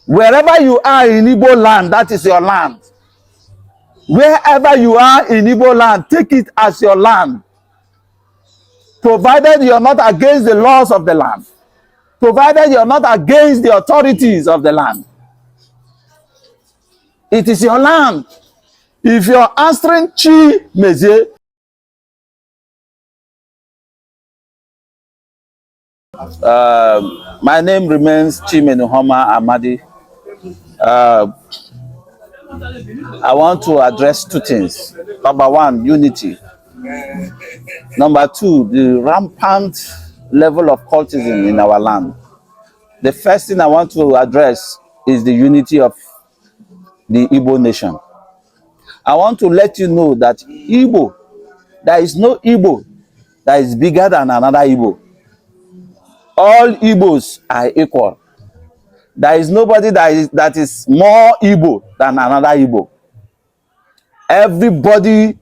Wherever you are in Igbo land, that is your land. Wherever you are in Igbo land, take it as your land. Provided you are not against the laws of the land. Provided you are not against the authorities of the land. It is your land. If you're answering Chi Mezie, my name remains Chimenuhoma Amadi. I want to address two things. Number one, unity. Number two, the rampant level of cultism in our land. The first thing I want to address is the unity of the Igbo nation. I want to let you know that Igbo, there is no Igbo that is bigger than another Igbo. All Igbos are equal. There is nobody that is more Igbo than another Igbo. Everybody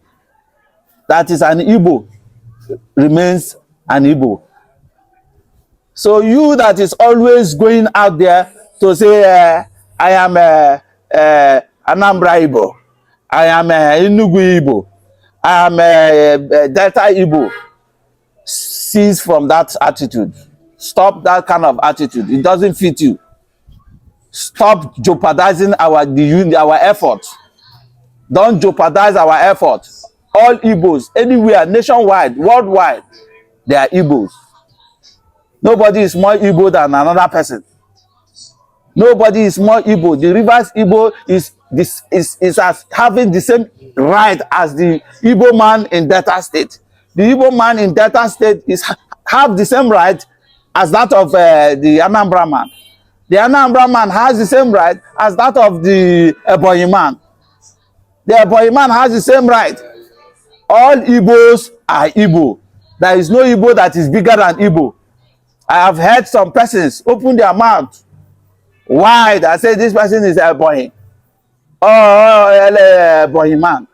that is an Igbo remains an Igbo. So you that is always going out there to say, I am Anambra Igbo, I am Enugu Igbo, I am Delta Igbo, cease from that attitude. Stop that kind of attitude. It doesn't fit you. Stop jeopardizing our effort. Don't jeopardize our effort. All Igbos, anywhere, nationwide, worldwide, they are Igbos. Nobody is more Igbo than another person. Nobody is more Igbo. The reverse Igbo is as having the same right as the Igbo man in Delta State. The Igbo man in Delta State have the same right as that of the Anambra man. The Anambra man has the same right as that of the Ebonyi man. The Ebonyi man has the same right. All Igbos are Igbo. There is no Igbo that is bigger than Igbo. I have heard some persons open their mouth wide and say this person is Ebonyi. Ebonyi man.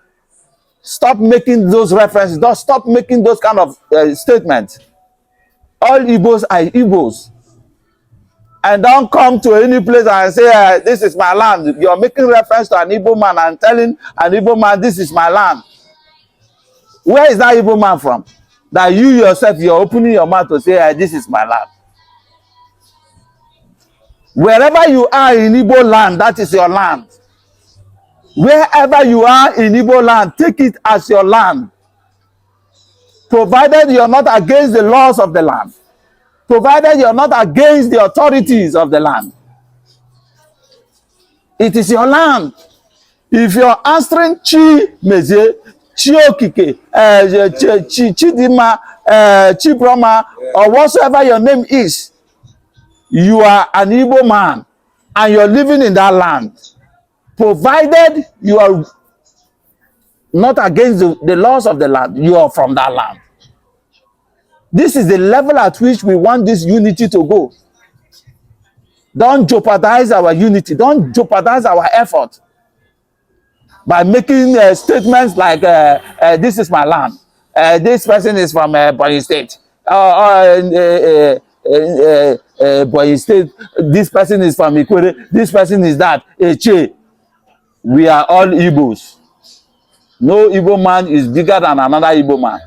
Stop making those references. Don't stop making those kind of statements. All Igbos are Igbos. And don't come to any place and say, this is my land. You are making reference to an Igbo man and telling an Igbo man, this is my land. Where is that Igbo man from? That you yourself, you're opening your mouth to say, this is my land. Wherever you are in Igbo land, that is your land. Wherever you are in Igbo land, take it as your land. Provided you are not against the laws of the land. Provided you are not against the authorities of the land. It is your land. If you are answering Chi Mezie, Chi Okike, Chidima, Chi Brahma, or whatsoever your name is, you are an Igbo man and you're living in that land. Provided you are not against the laws of the land, you are from that land. This is the level at which we want this unity to go. Don't jeopardize our unity. Don't jeopardize our effort by making statements like, this is my land. This person is from Ebonyi State. Ebonyi State. This person is from Ikwere. This person is that. Eche. We are all Igbos. No Igbo man is bigger than another Igbo man.